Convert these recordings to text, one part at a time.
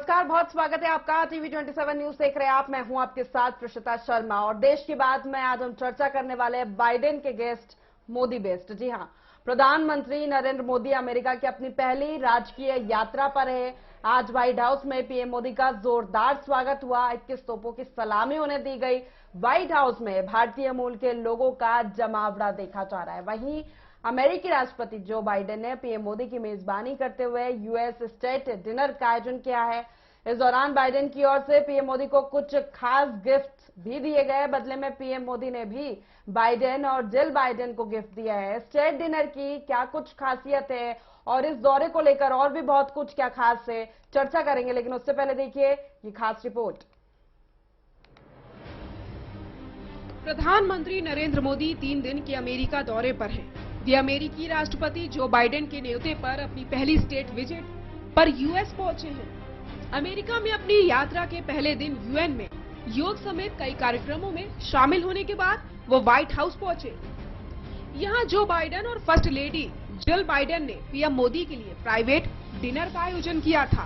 नमस्कार, बहुत स्वागत है आपका। टीवी 27 न्यूज देख रहे हैं आप। मैं हूं आपके साथ प्रशिता शर्मा और देश की बात में आज हम चर्चा करने वाले हैं बाइडेन के गेस्ट मोदी बेस्ट। जी हां, प्रधानमंत्री नरेंद्र मोदी अमेरिका की अपनी पहली राजकीय यात्रा पर है। आज व्हाइट हाउस में पीएम मोदी का जोरदार स्वागत हुआ। 21 तोपों की सलामी उन्हें दी गई। व्हाइट हाउस में भारतीय मूल के लोगों का जमावड़ा देखा जा रहा है। वहीं अमेरिकी राष्ट्रपति जो बाइडेन ने पीएम मोदी की मेजबानी करते हुए यूएस स्टेट डिनर का आयोजन किया है। इस दौरान बाइडेन की ओर से पीएम मोदी को कुछ खास गिफ्ट भी दिए गए। बदले में पीएम मोदी ने भी बाइडेन और जिल बाइडेन को गिफ्ट दिया है। स्टेट डिनर की क्या कुछ खासियत है और इस दौरे को लेकर और भी बहुत कुछ क्या खास है, चर्चा करेंगे। लेकिन उससे पहले देखिए ये खास रिपोर्ट। प्रधानमंत्री नरेंद्र मोदी 3 दिन के अमेरिका दौरे पर हैं। वे अमेरिकी राष्ट्रपति जो बाइडेन के न्योते पर अपनी पहली स्टेट विजिट पर यूएस पहुंचे हैं। अमेरिका में अपनी यात्रा के पहले दिन यूएन में योग समेत कई कार्यक्रमों में शामिल होने के बाद वो व्हाइट हाउस पहुंचे। यहां जो बाइडेन और फर्स्ट लेडी जिल बाइडेन ने पीएम मोदी के लिए प्राइवेट डिनर का आयोजन किया था।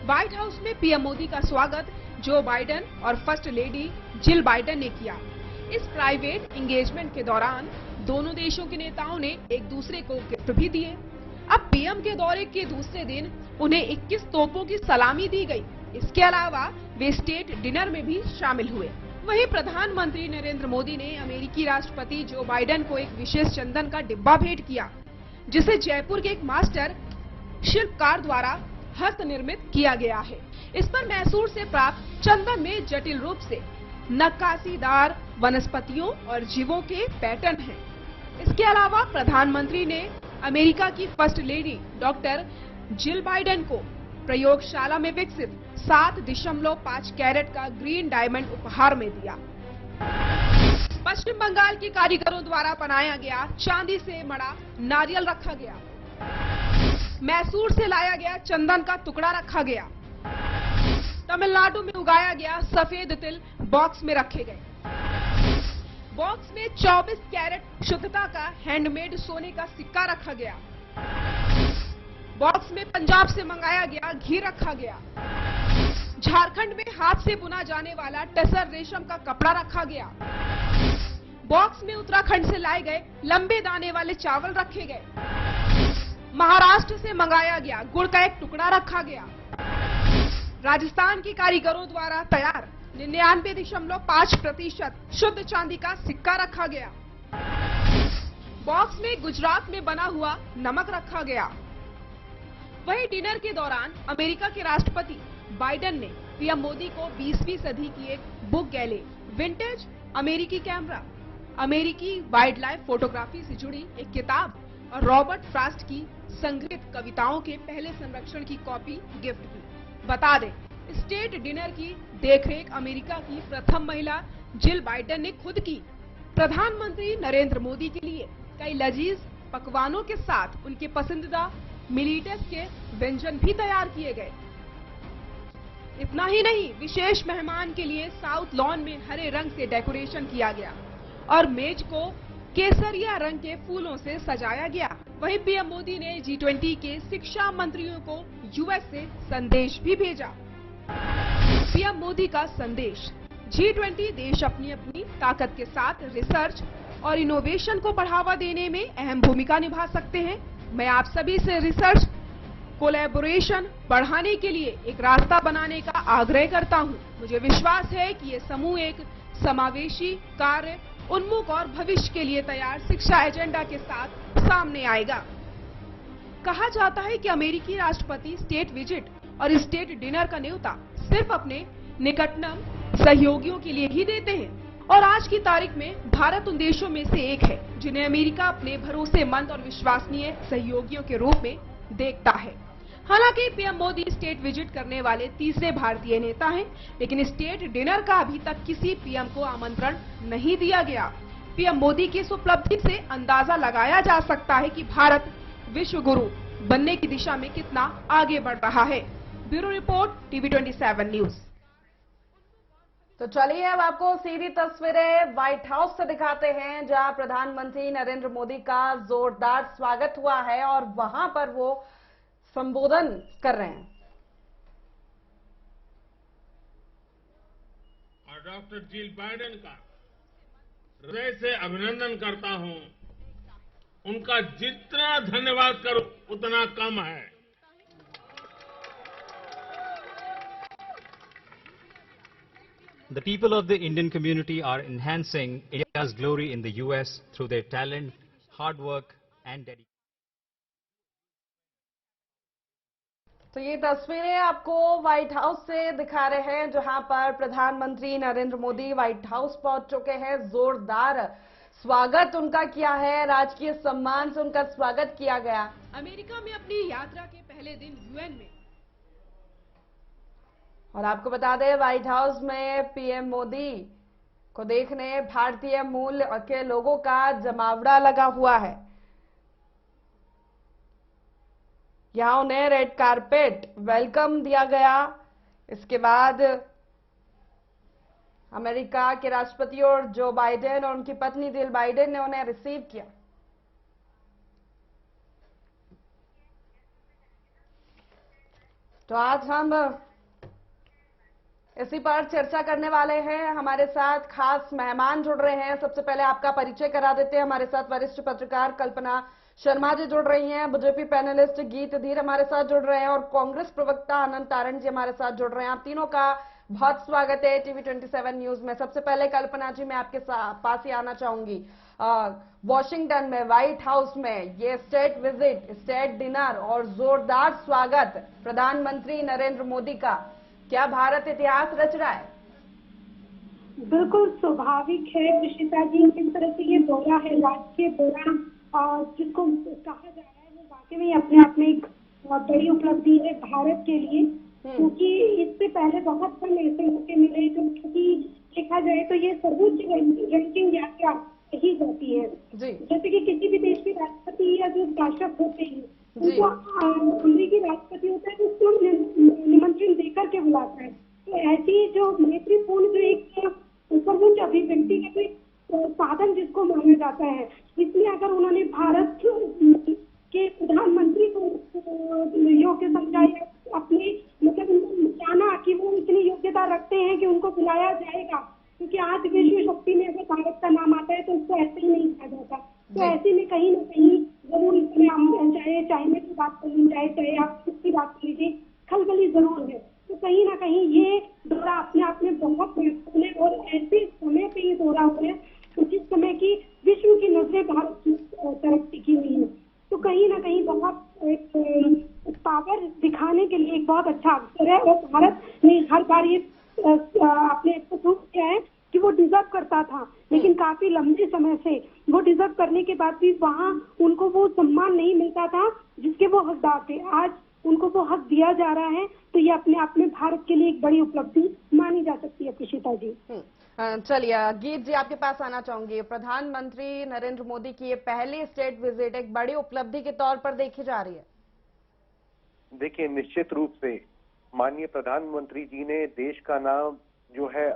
व्हाइट हाउस में पीएम मोदी का स्वागत जो बाइडेन और फर्स्ट लेडी जिल बाइडेन ने किया। इस प्राइवेट एंगेजमेंट के दौरान दोनों देशों के नेताओं ने एक दूसरे को गिफ्ट भी दिए। अब पीएम के दौरे के दूसरे दिन उन्हें 21 तोपों की सलामी दी गई। इसके अलावा वे स्टेट डिनर में भी शामिल हुए। वहीं प्रधानमंत्री नरेंद्र मोदी ने अमेरिकी राष्ट्रपति जो बाइडेन को एक विशेष चंदन का डिब्बा भेंट किया, जिसे जयपुर के एक मास्टर शिल्पकार द्वारा हस्त निर्मित किया गया है। इस पर मैसूर से प्राप्त चंदन में जटिल रूप से नक्काशीदार वनस्पतियों और जीवों के पैटर्न हैं। इसके अलावा प्रधानमंत्री ने अमेरिका की first lady doctor Jill Biden को प्रयोगशाला में विकसित 7.5 कैरेट का ग्रीन डायमंड उपहार में दिया। पश्चिम बंगाल के कारीगरों द्वारा बनाया गया चांदी से मड़ा नारियल रखा गया। मैसूर से लाया गया चंदन का टुकड़ा रखा गया। तमिलनाडु में उगाया गया सफेद तिल बॉक्स में रखे गए। बॉक्स में 24 कैरेट शुद्धता का हैंडमेड सोने का सिक्का रखा गया। बॉक्स में पंजाब से मंगाया गया घी रखा गया। झारखंड में हाथ से बुना जाने वाला टसर रेशम का कपड़ा रखा गया। बॉक्स में उत्तराखंड से लाए गए लंबे दाने वाले चावल रखे गए। महाराष्ट्र से मंगाया गया गुड़ का एक टुकड़ा रखा गया। राजस्थान के कारीगरों द्वारा तैयार 99.5% शुद्ध चांदी का सिक्का रखा गया। बॉक्स में गुजरात में बना हुआ नमक रखा गया। वहीं डिनर के दौरान अमेरिका के राष्ट्रपति बाइडेन ने पीएम मोदी को 20वीं सदी की एक बुक गैले विंटेज अमेरिकी कैमरा, अमेरिकी वाइल्ड लाइफ फोटोग्राफी से जुड़ी एक किताब और रॉबर्ट फ्रॉस्ट की संग्रहित कविताओं के पहले संरक्षण की कॉपी गिफ्ट की। बता दें, स्टेट डिनर की देखरेख अमेरिका की प्रथम महिला जिल बाइडेन ने खुद की। प्रधानमंत्री नरेंद्र मोदी के लिए कई लजीज पकवानों के साथ उनके पसंदीदा मिलीटस के व्यंजन भी तैयार किए गए। इतना ही नहीं, विशेष मेहमान के लिए साउथ लॉन में हरे रंग से डेकोरेशन किया गया और मेज को केसरिया रंग के फूलों से सजाया गया। वहीं पीएम मोदी ने G20 के शिक्षा मंत्रियों को यूएस से संदेश भी भेजा। पीएम मोदी का संदेश, G20 देश अपनी अपनी ताकत के साथ रिसर्च और इनोवेशन को बढ़ावा देने में अहम भूमिका निभा सकते हैं। मैं आप सभी से रिसर्च कोलैबोरेशन बढ़ाने के लिए एक रास्ता बनाने का आग्रह करता हूं। मुझे विश्वास है कि ये समूह एक समावेशी, कार्य उन्मुख और भविष्य के लिए तैयार शिक्षा एजेंडा के साथ सामने आएगा। कहा जाता है कि अमेरिकी राष्ट्रपति स्टेट विजिट और स्टेट डिनर का न्योता सिर्फ अपने निकटतम सहयोगियों के लिए ही देते हैं और आज की तारीख में भारत उन देशों में से एक है जिन्हें अमेरिका अपने भरोसेमंद और विश्वसनीय सहयोगियों के रूप में देखता है। हालांकि पीएम मोदी स्टेट विजिट करने वाले तीसरे भारतीय नेता हैं, लेकिन स्टेट डिनर का अभी तक किसी पीएम को आमंत्रण नहीं दिया गया। पीएम मोदी की इस उपलब्धि से अंदाजा लगाया जा सकता है कि भारत विश्व गुरु बनने की दिशा में कितना आगे बढ़ रहा है। Bureau report, TV 27 news. तो चलिए अब आपको सीधी तस्वीरें व्हाइट हाउस से दिखाते हैं, जहां प्रधानमंत्री नरेंद्र मोदी का जोरदार स्वागत हुआ है और वहां पर वो संबोधन कर रहे हैं। डॉक्टर जिल बाइडेन का हृदय से अभिनंदन करता हूं। उनका जितना धन्यवाद करूं उतना कम है। The people of the Indian community are enhancing India's glory in the US through their talent, hard work and dedication. तो ये तस्वीरें आपको व्हाइट हाउस से दिखा रहे हैं, जहां पर प्रधानमंत्री नरेंद्र मोदी व्हाइट हाउस पहुंच चुके हैं। जोरदार स्वागत उनका किया है, राजकीय सम्मान से उनका स्वागत किया गया। अमेरिका में अपनी यात्रा के पहले दिन यूएन में। और आपको बता दें, व्हाइट हाउस में पीएम मोदी को देखने भारतीय मूल के लोगों का जमावड़ा लगा हुआ है। यहां उन्हें रेड कारपेट वेलकम दिया गया। इसके बाद अमेरिका के राष्ट्रपति और जो बाइडेन और उनकी पत्नी जिल बाइडेन ने उन्हें रिसीव किया। तो आज हम इसी पर चर्चा करने वाले हैं। हमारे साथ खास मेहमान जुड़ रहे हैं। सबसे पहले आपका परिचय करा देते हैं। हमारे साथ वरिष्ठ पत्रकार कल्पना शर्मा जी जुड़ रही हैं, बीजेपी पैनलिस्ट गीत धीर हमारे साथ जुड़ रहे हैं और कांग्रेस प्रवक्ता अनंत तारण जी हमारे साथ जुड़ रहे हैं। आप तीनों का बहुत स्वागत है टीवी 27 न्यूज में। सबसे पहले कल्पना जी, मैं आपके पास ही आना चाहूंगी। वॉशिंगटन में व्हाइट हाउस में ये स्टेट विजिट, स्टेट डिनर और जोरदार स्वागत प्रधानमंत्री नरेंद्र मोदी का, क्या भारत इतिहास रच रहा है? बिल्कुल स्वाभाविक है ऋषिता जी, किस तरह से ये दौरा है, राजकीय दौरा जिसको कहा जा रहा है, वो वाकई में अपने आप में एक बड़ी उपलब्धि है भारत के लिए, क्योंकि इससे पहले बहुत कम ऐसे मौके मिले। तो क्योंकि देखा जाए तो ये सर्वोच्च रैंकिंग यात्रा कही जाती है। जैसे कि किसी भी देश के राष्ट्रपति या जो शासक होते हैं, उनको अमेरिकी राष्ट्रपति होता है, उसको निमंत्रण देकर के बुलाता है। तो ऐसी जो मैत्रीपूर्ण जो एक सर्वोच्च अभिव्यक्ति का कोई साधन जिसको माना जाता है, इसलिए अगर उन्होंने भारत के प्रधानमंत्री को योग्य समझा या अपने मतलब जाना कि वो इतनी योग्यता रखते हैं कि उनको बुलाया जाएगा, क्योंकि आज विश्व शक्ति में अगर भारत का नाम आता है तो उसको ऐसे ही नहीं कहा जाता। तो ऐसे में कहीं ना कहीं जरूर इसमें हम चाहे चाइना की बात कर ली जाए, चाहे आप किसकी बात कर लीजिए, खलबली जरूर है। तो कहीं ना कहीं ये दौरा अपने आप में बहुत महत्वपूर्ण है और ऐसे समय पे ये दौरा हो है जिस समय की विश्व की नजरें भारत की तरफ टिकी हुई है। तो कहीं ना कहीं बहुत एक पावर दिखाने के लिए एक बहुत अच्छा अवसर है और भारत ने हर बार ये अपने आप को प्रूव किया है कि वो डिजर्व करता था, लेकिन काफी लंबे समय से वो डिजर्व करने के बाद भी वहाँ उनको वो सम्मान नहीं मिलता था जिसके वो हकदार थे। आज उनको वो हक दिया जा रहा है, तो ये अपने आप में भारत के लिए एक बड़ी उपलब्धि मानी जा सकती है प्रीशिता जी। चलिए गीत जी, आपके पास आना चाहूंगी। प्रधानमंत्री नरेंद्र मोदी की ये पहली स्टेट विजिट एक बड़ी उपलब्धि के तौर पर देखी जा रही है। देखिए, निश्चित रूप से माननीय प्रधानमंत्री जी ने देश का नाम जो है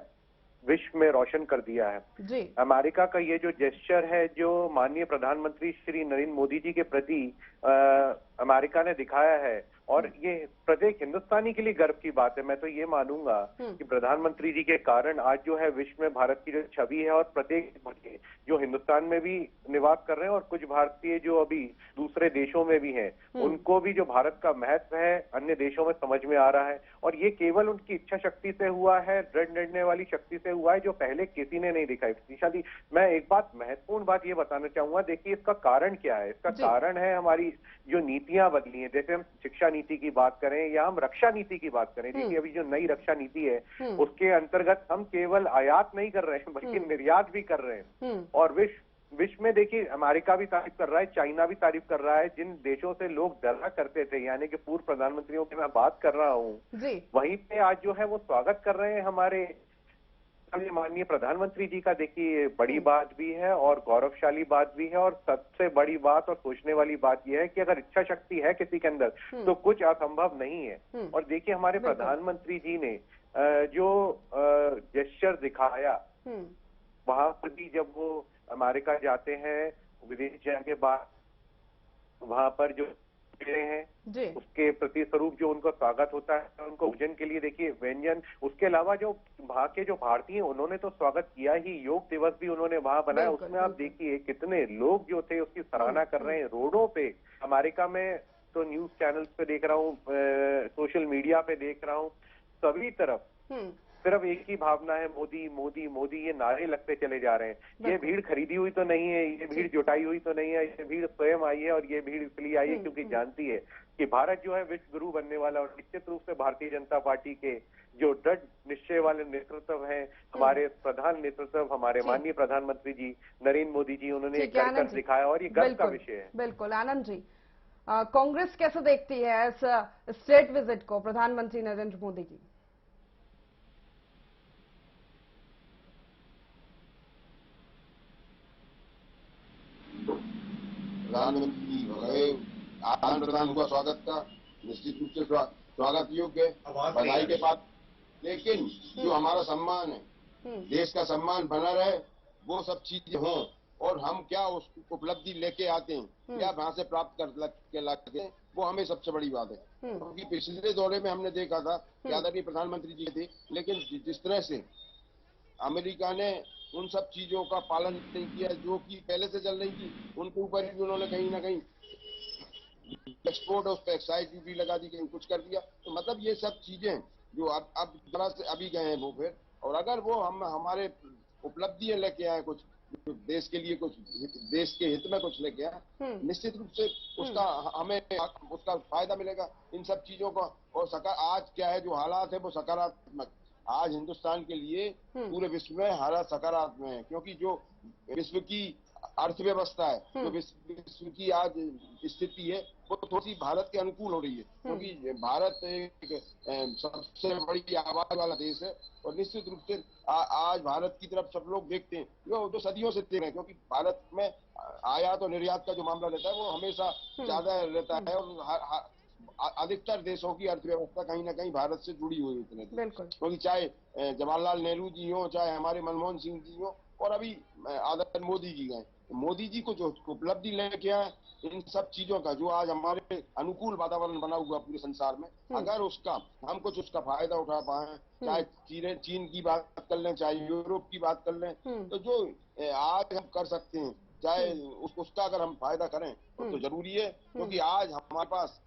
विश्व में रोशन कर दिया है जी। अमेरिका का ये जो जेस्चर है, जो माननीय प्रधानमंत्री श्री नरेंद्र मोदी जी के प्रति अमेरिका ने दिखाया है, और ये प्रत्येक हिंदुस्तानी के लिए गर्व की बात है। मैं तो ये मानूंगा कि प्रधानमंत्री जी के कारण आज जो है विश्व में भारत की जो छवि है, और प्रत्येक जो हिंदुस्तान में भी निवास कर रहे हैं और कुछ भारतीय जो अभी दूसरे देशों में भी हैं, उनको भी जो भारत का महत्व है अन्य देशों में समझ में आ रहा है। और ये केवल उनकी इच्छा शक्ति से हुआ है, दृढ़ निर्णय वाली शक्ति से हुआ है, जो पहले किसी ने नहीं दिखाई। शक्तिशाली, मैं एक बात महत्वपूर्ण बात ये बताना चाहूंगा। देखिए, इसका कारण क्या है? इसका कारण है हमारी जो नीतियां बदली हैं। जैसे हम शिक्षा नीति की बात करें या हम रक्षा नीति की बात करें, देखिए अभी जो नई रक्षा नीति है उसके अंतर्गत हम केवल आयात नहीं कर रहे हैं बल्कि निर्यात भी कर रहे हैं। और विश्व में देखिए अमेरिका भी तारीफ कर रहा है, चाइना भी तारीफ कर रहा है। जिन देशों से लोग डरा करते थे, यानी कि पूर्व प्रधानमंत्रियों की मैं बात कर रहा हूँ, वहीं पे आज जो है वो स्वागत कर रहे हैं हमारे माननीय प्रधानमंत्री जी का। देखिए, बड़ी बात भी है और गौरवशाली बात भी है, और सबसे बड़ी बात और सोचने वाली बात यह है कि अगर इच्छा शक्ति है किसी के अंदर तो कुछ असंभव नहीं है। और देखिए, हमारे प्रधानमंत्री जी ने जो जेस्चर दिखाया, वहां पर भी जब वो अमेरिका जाते हैं विदेश जाने के बाद, वहां पर जो दे रहे हैं जी। उसके प्रति स्वरूप जो उनका स्वागत होता है, उनको भोजन के लिए देखिए व्यंजन, उसके अलावा जो वहाँ के जो भारतीय उन्होंने तो स्वागत किया ही, योग दिवस भी उन्होंने वहाँ बनाया, बिल्कुल, उसमें आप बिल्कुल। देखिए कितने लोग जो थे उसकी सराहना कर रहे हैं रोडों पे। अमेरिका में तो न्यूज चैनल्स पे देख रहा हूँ, सोशल मीडिया पे देख रहा हूँ, सभी तरफ सिर्फ एक ही भावना है, मोदी मोदी मोदी, ये नारे लगते चले जा रहे हैं। ये भीड़ खरीदी हुई तो नहीं है, ये भीड़ जुटाई हुई तो नहीं है, ये भीड़ स्वयं आई है, और ये भीड़ इसलिए आई है क्योंकि जानती है कि भारत जो है विश्व गुरु बनने वाला, और निश्चित रूप से भारतीय जनता पार्टी के जो दृढ़ निश्चय वाले नेतृत्व हैं, हमारे प्रधान नेतृत्व, हमारे माननीय प्रधानमंत्री जी नरेंद्र मोदी जी, उन्होंने कर कर दिखाया, और ये गर्व का विषय है। बिल्कुल आनंद जी, कांग्रेस कैसे देखती है इस स्टेट विजिट को प्रधानमंत्री नरेंद्र मोदी की? प्रधानमंत्री गए, आदान प्रदान हुआ स्वागत का, निश्चित रूप से स्वागत योग्य है, बधाई के बाद। लेकिन जो हमारा सम्मान है, देश का सम्मान बना रहे, वो सब चीजें हों, और हम क्या उस उपलब्धि लेके आते हैं, क्या वहां से प्राप्त कर लाते हैं, वो हमें सबसे बड़ी बात है। क्योंकि पिछले दौरे में हमने देखा था कि आदरणीय प्रधानमंत्री जी थे, लेकिन जिस तरह से अमेरिका ने उन सब चीजों का पालन नहीं किया जो कि पहले से चल रही थी, उनके ऊपर भी उन्होंने कहीं ना कहीं एक्सपोर्ट और उस पर एक्साइज ड्यूटी लगा दी, कहीं कुछ कर दिया। तो मतलब ये सब चीजें जो अब जरा से अभी गए हैं वो फिर, और अगर वो हम हमारे उपलब्धियां लेके आए, कुछ देश के लिए, कुछ देश के हित में कुछ लेके आए, निश्चित रूप से उसका हमें उसका फायदा मिलेगा इन सब चीजों का। और आज क्या है, जो हालात है वो सकारात्मक, आज हिंदुस्तान के लिए पूरे विश्व में हालात सकारात्मक है, क्योंकि जो विश्व की अर्थव्यवस्था है, जो विश्व की आज स्थिति है, वो थोड़ी सी भारत के अनुकूल हो रही है, क्योंकि भारत एक सबसे बड़ी आबादी वाला देश है, और निश्चित रूप से आज भारत की तरफ सब लोग देखते हैं, जो सदियों से देख रहे हैं, क्योंकि भारत में आयात और निर्यात का जो मामला रहता है वो हमेशा ज्यादा रहता है, और अधिकतर देशों की अर्थव्यवस्था कहीं ना कहीं भारत से जुड़ी हुई है। क्योंकि चाहे जवाहरलाल नेहरू जी हो, चाहे हमारे मनमोहन सिंह जी हो, और अभी आदरणीय मोदी जी गए, मोदी जी को जो उपलब्धि लेके आए इन सब चीजों का, जो आज हमारे अनुकूल वातावरण बना हुआ पूरे संसार में, अगर उसका हम कुछ उसका फायदा उठा पाए, चाहे चीन की बात कर लें, चाहे यूरोप की बात कर लें, तो जो आज हम कर सकते हैं, चाहे उसका अगर हम फायदा करें तो जरूरी है। क्योंकि आज हमारे पास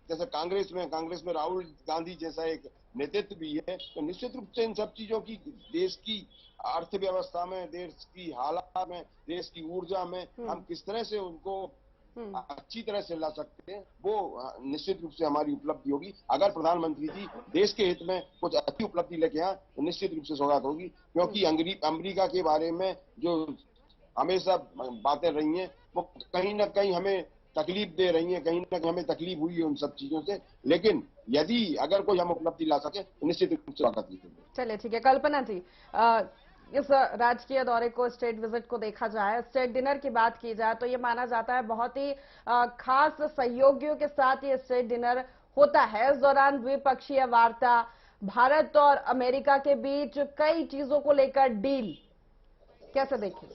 जैसे कांग्रेस में राहुल गांधी जैसा एक नेतृत्व भी है, तो निश्चित रूप से इन सब चीजों की, देश की अर्थव्यवस्था में, देश की हालात में, देश की ऊर्जा में हम किस तरह से उनको अच्छी तरह से ला सकते हैं, वो निश्चित रूप से हमारी उपलब्धि होगी। अगर प्रधानमंत्री जी देश के हित में कुछ अच्छी उपलब्धि लेके आए तो निश्चित रूप से सौगात होगी। क्योंकि अमेरिका के बारे में जो हमेशा बातें रही हैं, वो कहीं ना कहीं हमें तकलीफ दे रही है, कहीं ना कहीं हमें तकलीफ हुई है उन सब चीजों से, लेकिन यदि अगर कोई हम उपलब्धि ला सके तो निश्चित रूप से स्वागत करेंगे। चलिए ठीक है, कल्पना जी, इस राजकीय दौरे को, स्टेट विजिट को देखा जाए, स्टेट डिनर की बात की जाए तो ये माना जाता है बहुत ही खास सहयोगियों के साथ ये स्टेट डिनर होता है। इस दौरान द्विपक्षीय वार्ता, भारत और अमेरिका के बीच कई चीजों को लेकर डील, कैसे देखें?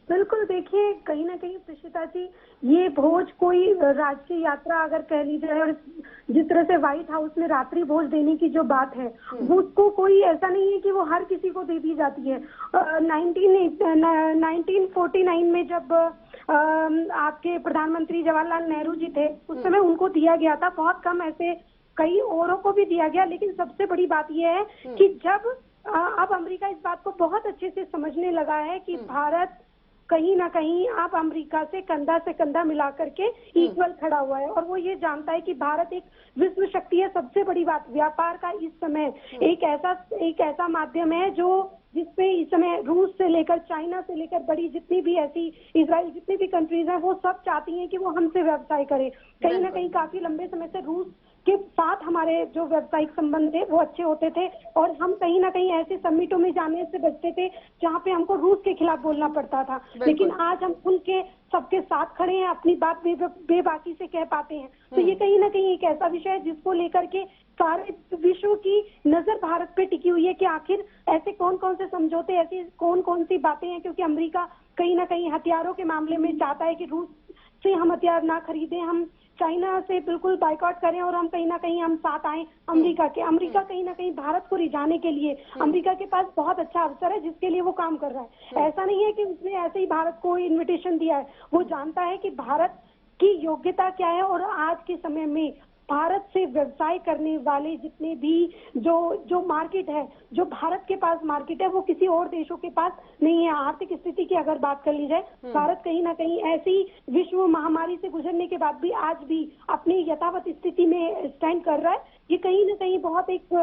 बिल्कुल, देखिए कहीं ना कहीं प्रशिता जी, ये भोज कोई राष्ट्रीय यात्रा अगर कह ली जाए, और जिस तरह से व्हाइट हाउस में रात्रि भोज देने की जो बात है, उसको कोई ऐसा नहीं है कि वो हर किसी को दे दी जाती है। 1949 में जब आपके प्रधानमंत्री जवाहरलाल नेहरू जी थे, उस समय उनको दिया गया था, बहुत कम ऐसे कई औरों को भी दिया गया। लेकिन सबसे बड़ी बात यह है कि जब अब अमेरिका इस बात को बहुत अच्छे से समझने लगा है कि भारत कहीं ना कहीं आप अमेरिका से कंधा मिला करके इक्वल खड़ा हुआ है, और वो ये जानता है कि भारत एक विश्व शक्ति है। सबसे बड़ी बात, व्यापार का इस समय एक ऐसा माध्यम है जो जिसपे इस समय रूस से लेकर, चाइना से लेकर, बड़ी जितनी भी ऐसी, इजराइल, जितनी भी कंट्रीज हैं, वो सब चाहती हैं कि वो हमसे व्यवसाय करें। कहीं ना कहीं काफी लंबे समय से रूस के साथ हमारे जो व्यावसायिक संबंध थे वो अच्छे होते थे, और हम कहीं ना कहीं ऐसे समिटों में जाने से बचते थे जहाँ पे हमको रूस के खिलाफ बोलना पड़ता था। लेकिन आज हम खुल के सबके साथ खड़े हैं, अपनी बात बेबाकी से कह पाते हैं। तो ये कहीं ना कहीं एक ऐसा विषय है जिसको लेकर के सारे विश्व की नजर भारत पे टिकी हुई है कि आखिर ऐसे कौन कौन से समझौते, ऐसी कौन कौन सी बातें हैं। क्योंकि अमेरिका कहीं ना कहीं हथियारों के मामले में चाहता है कि रूस से हम हथियार ना खरीदें, हम चाइना से बिल्कुल बाइकआउट करें और हम कहीं ना कहीं हम साथ आए अमेरिका के। अमेरिका कहीं ना कहीं भारत को रिझाने के लिए, अमेरिका के पास बहुत अच्छा अवसर है जिसके लिए वो काम कर रहा है। ऐसा नहीं है कि उसने ऐसे ही भारत को इन्विटेशन दिया है, वो जानता है कि भारत की योग्यता क्या है और आज के समय में भारत से व्यवसाय करने वाले जितने भी जो मार्केट है, जो भारत के पास मार्केट है, वो किसी और देशों के पास नहीं है। आर्थिक स्थिति की अगर बात कर ली जाए, भारत कहीं ना कहीं ऐसी विश्व महामारी से गुजरने के बाद भी आज भी अपनी यथावत स्थिति में स्टैंड कर रहा है। ये कहीं ना कहीं बहुत एक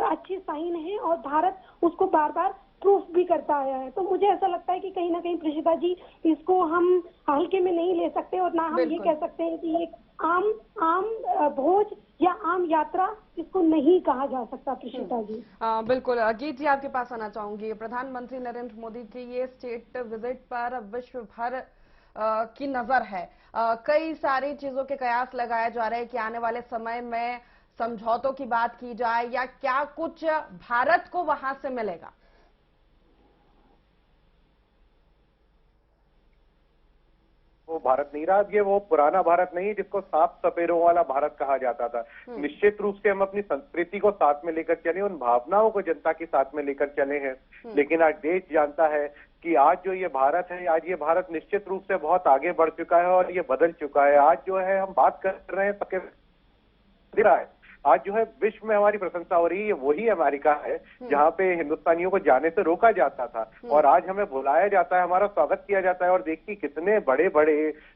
अच्छी साइन है और भारत उसको बार बार प्रूफ भी करता आया है। तो मुझे ऐसा लगता है कि कहीं ना कहीं प्रीशिता जी, इसको हम हल्के में नहीं ले सकते और ना हम ये कह सकते हैं कि एक आम भोज या आम यात्रा इसको नहीं कहा जा सकता। प्रीशिता जी बिल्कुल। गीत जी, आपके पास आना चाहूंगी। प्रधानमंत्री नरेंद्र मोदी की ये स्टेट विजिट पर विश्व भर की नजर है। कई सारी चीजों के कयास लगाए जा रहे हैं कि आने वाले समय में समझौतों की बात की जाए या क्या कुछ भारत को वहां से मिलेगा। वो भारत नहीं रहा, ये वो पुराना भारत नहीं है जिसको सांप सपेरों वाला भारत कहा जाता था। निश्चित रूप से हम अपनी संस्कृति को साथ में लेकर चले, उन भावनाओं को जनता के साथ में लेकर चले हैं। लेकिन आज देश जानता है कि आज जो ये भारत है, आज ये भारत निश्चित रूप से बहुत आगे बढ़ चुका है और ये बदल चुका है। आज जो है हम बात कर रहे हैं सबके दिख रहा है। आज जो है विश्व में हमारी प्रशंसा हो रही है, वही अमेरिका है जहाँ पे हिंदुस्तानियों को जाने से रोका जाता था और आज हमें बुलाया जाता है, हमारा स्वागत किया जाता है। और देखिए कितने बड़े बड़े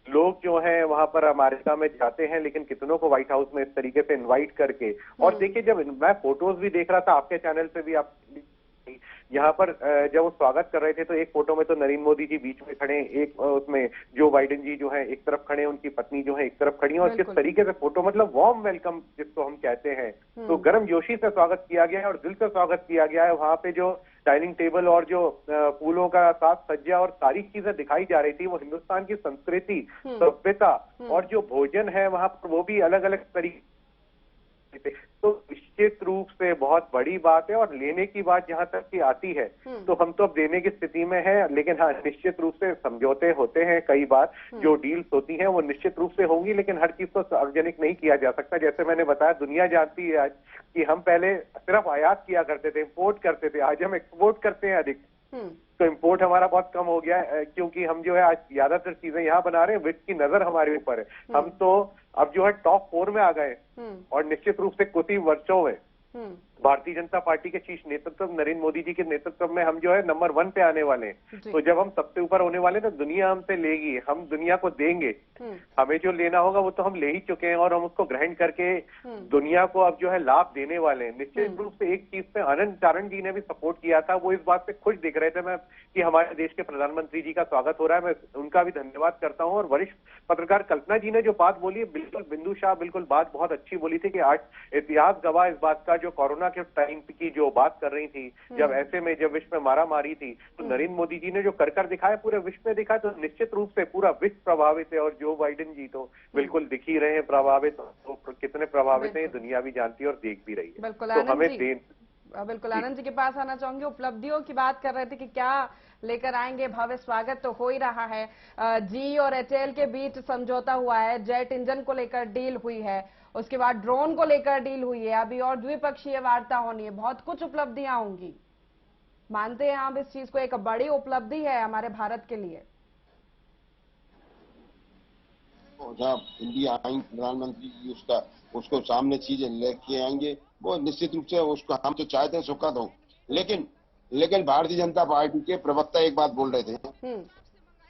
लोग जो हैं वहां पर अमेरिका में जाते हैं, लेकिन कितनों को व्हाइट हाउस में इस तरीके से इनवाइट करके। और देखिए जब मैं फोटोज भी देख रहा था आपके चैनल पे भी, आप यहाँ पर जब वो स्वागत कर रहे थे तो एक फोटो में तो नरेंद्र मोदी जी बीच में खड़े, एक उसमें जो बाइडेन जी जो है एक तरफ खड़े, उनकी पत्नी जो है एक तरफ खड़ी है। और किस तरीके से फोटो, मतलब वार्म वेलकम जिसको हम कहते हैं, तो गर्मजोशी से स्वागत किया गया है और दिल से स्वागत किया गया है। वहां पे जो डाइनिंग टेबल और जो फूलों का साथ सज्जा और सारी चीजें दिखाई जा रही थी, वो हिंदुस्तान की संस्कृति, सभ्यता और जो भोजन है वहां पर वो भी अलग अलग तरीके। तो निश्चित रूप से बहुत बड़ी बात है। और लेने की बात जहां तक की आती है तो हम तो अब देने की स्थिति में हैं, लेकिन हाँ निश्चित रूप से समझौते होते हैं कई बार, जो डील्स होती हैं वो निश्चित रूप से होंगी, लेकिन हर चीज को सार्वजनिक नहीं किया जा सकता। जैसे मैंने बताया, दुनिया जानती है आज कि हम पहले सिर्फ आयात किया करते थे, इम्पोर्ट करते थे, आज हम एक्सपोर्ट करते हैं अधिक। तो इम्पोर्ट हमारा बहुत कम हो गया है क्योंकि हम जो है आज ज्यादातर चीजें यहाँ बना रहे हैं, विश्व की नजर हमारे ऊपर है। हम तो अब जो है टॉप 4 में आ गए और निश्चित रूप से कुछ ही वर्षों में भारतीय जनता पार्टी के शीर्ष नेतृत्व नरेंद्र मोदी जी के नेतृत्व में हम जो है नंबर 1 पे आने वाले हैं। तो जब हम सबसे ऊपर होने वाले हैं तो दुनिया हमसे लेगी, हम दुनिया को देंगे। हमें जो लेना होगा वो तो हम ले ही चुके हैं और हम उसको ग्रहण करके दुनिया को अब जो है लाभ देने वाले हैं। निश्चित रूप से एक चीज पे आनंद चारण जी ने भी सपोर्ट किया था, वो इस बात से खुश दिख रहे थे मैं कि हमारे देश के प्रधानमंत्री जी का स्वागत हो रहा है। मैं उनका भी धन्यवाद करता हूँ। और वरिष्ठ पत्रकार कल्पना जी ने जो बात बोली है, बिल्कुल बिंदु शाह बिल्कुल बात बहुत अच्छी बोली थी कि आज इतिहास गवाह इस बात का, जो कोरोना के टाइम की जो बात कर रही थी, जब ऐसे में जब विश्व में मारा मारी थी, तो नरेंद्र मोदी जी ने जो कर दिखाया पूरे विश्व में दिखाया, तो निश्चित रूप से पूरा विश्व प्रभावित है। और जो बाइडेन जी तो बिल्कुल दिख ही रहे हैं प्रभावित, तो कितने प्रभावित है दुनिया भी जानती है और देख भी रही है। तो हमें बिल्कुल आनंद जी के पास आना चाहूंगी। उपलब्धियों की बात कर रहे थे कि क्या लेकर आएंगे, भव्य स्वागत तो हो ही रहा है। जी और एयरटेल के बीच समझौता हुआ है, जेट इंजन को लेकर डील हुई है, उसके बाद ड्रोन को लेकर डील हुई है, अभी और द्विपक्षीय वार्ता होनी है, बहुत कुछ उपलब्धियां होंगी। मानते हैं आप इस चीज को एक बड़ी उपलब्धि है हमारे भारत के लिए? जब इंडिया आएंगे प्रधानमंत्री उसको सामने चीजें लेके आएंगे, वो निश्चित रूप से उसको हम तो चाहते हैं सुखद हो। लेकिन भारतीय जनता पार्टी के प्रवक्ता एक बात बोल रहे थे,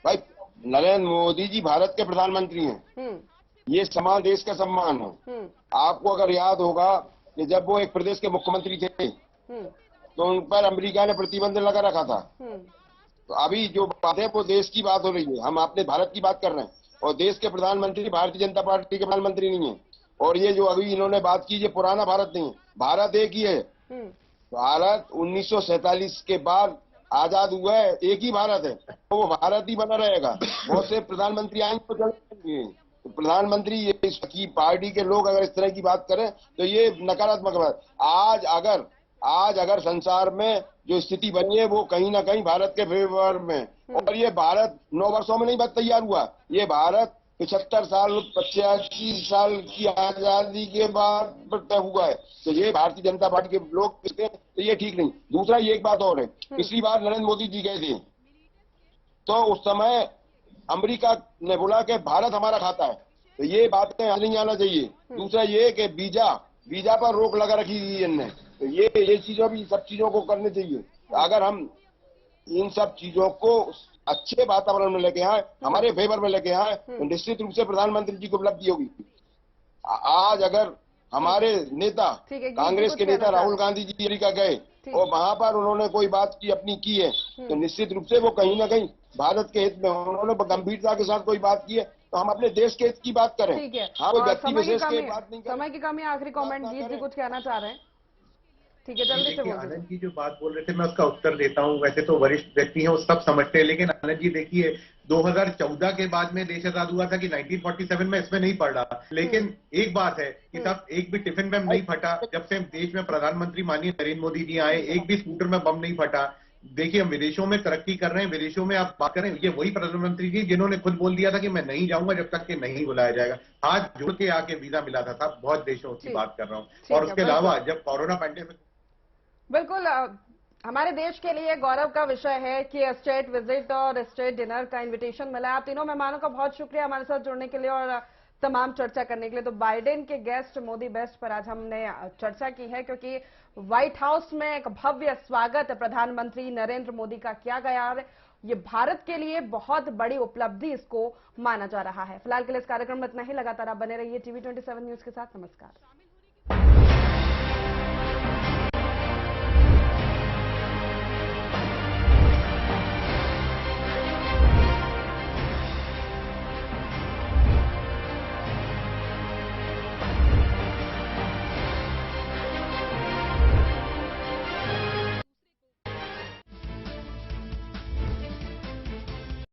भाई नरेंद्र मोदी जी भारत के प्रधानमंत्री हैं, ये सम्मान देश का सम्मान है। आपको अगर याद होगा कि जब वो एक प्रदेश के मुख्यमंत्री थे तो उन पर अमेरिका ने प्रतिबंध लगा रखा था। तो अभी जो बात है वो देश की बात हो रही है, हम अपने भारत की बात कर रहे हैं और देश के प्रधानमंत्री भारतीय जनता पार्टी के प्रधानमंत्री नहीं है। और ये जो अभी इन्होंने बात की, ये पुराना भारत नहीं है, भारत एक ही है। भारत 1947 के बाद आजाद हुआ है, एक ही भारत है, तो वो भारत ही बना रहेगा। बहुत से प्रधानमंत्री आएंगे तो चलेंगे, तो प्रधानमंत्री की पार्टी के लोग अगर इस तरह की बात करें तो ये नकारात्मक बात। आज अगर संसार में जो स्थिति बनी है वो कहीं ना कहीं भारत के फेवर में, और ये भारत 9 वर्षों में नहीं तैयार हुआ, ये भारत 75 साल 85 साल की आजादी के बाद तय हुआ है। तो ये भारतीय जनता पार्टी के लोग कहते हैं तो ये ठीक नहीं। दूसरा ये एक बात और है, पिछली बार नरेंद्र मोदी जी गए थे तो उस समय अमेरिका ने बोला कि भारत हमारा खाता है, तो ये बातें नहीं आना चाहिए। दूसरा ये कि वीजा पर रोक लगा रखी है इनने, तो ये चीजों भी सब चीजों को करने चाहिए। अगर हम इन सब चीजों को अच्छे वातावरण में लेके आए, हमारे फेवर में लेके आए, तो निश्चित रूप से प्रधानमंत्री जी को उपलब्धि होगी। आज अगर हमारे नेता कांग्रेस के नेता राहुल गांधी जी अमेरिका गए और वहां पर उन्होंने कोई बात की अपनी की है, तो निश्चित रूप से वो कहीं ना कहीं भारत के हित में उन्होंने गंभीरता के साथ कोई बात की है, तो हम अपने देश के हित की बात करें। ठीक है, हाँ, कोई व्यक्ति विशेष की बात नहीं करें। समय की कमी, आखिरी कमेंट जीत जी कुछ कहना चाह रहे हैं? ठीक है, जल्दी से बोलिए। आनंद जी जो बात बोल रहे थे मैं उसका उत्तर देता हूँ। वैसे तो वरिष्ठ व्यक्ति हैं, वो सब समझते हैं, लेकिन आनंद जी देखिए 2014 के बाद में देश आजाद हुआ था कि 1947 में, इसमें नहीं पढ़ रहा। लेकिन एक बात है कि तब एक भी टिफिन बम नहीं फटा। जब से देश में प्रधानमंत्री माननीय नरेंद्र मोदी जी आए, एक भी स्कूटर में बम नहीं फटा। देखिए हम विदेशों में तरक्की कर रहे हैं, विदेशों में आप बात करें, ये वही प्रधानमंत्री जी जिन्होंने खुद बोल दिया था कि मैं नहीं जाऊंगा जब तक कि नहीं बुलाया जाएगा। हाथ जोड़ के आके वीजा मिला था साहब, बहुत देशों की बात कर रहा हूँ। और उसके अलावा जब कोरोना पैंडेमिक, बिल्कुल हमारे देश के लिए गौरव का विषय है कि स्टेट विजिट और स्टेट डिनर का इनविटेशन मिला है। आप तीनों मेहमानों का बहुत शुक्रिया हमारे साथ जुड़ने के लिए और तमाम चर्चा करने के लिए। तो बाइडेन के गेस्ट मोदी बेस्ट पर आज हमने चर्चा की है, क्योंकि व्हाइट हाउस में एक भव्य स्वागत प्रधानमंत्री नरेंद्र मोदी का किया गया और ये भारत के लिए बहुत बड़ी उपलब्धि इसको माना जा रहा है। फिलहाल के लिए इस कार्यक्रम में इतना ही। लगातार आप बने रहिए TV27 न्यूज के साथ। नमस्कार।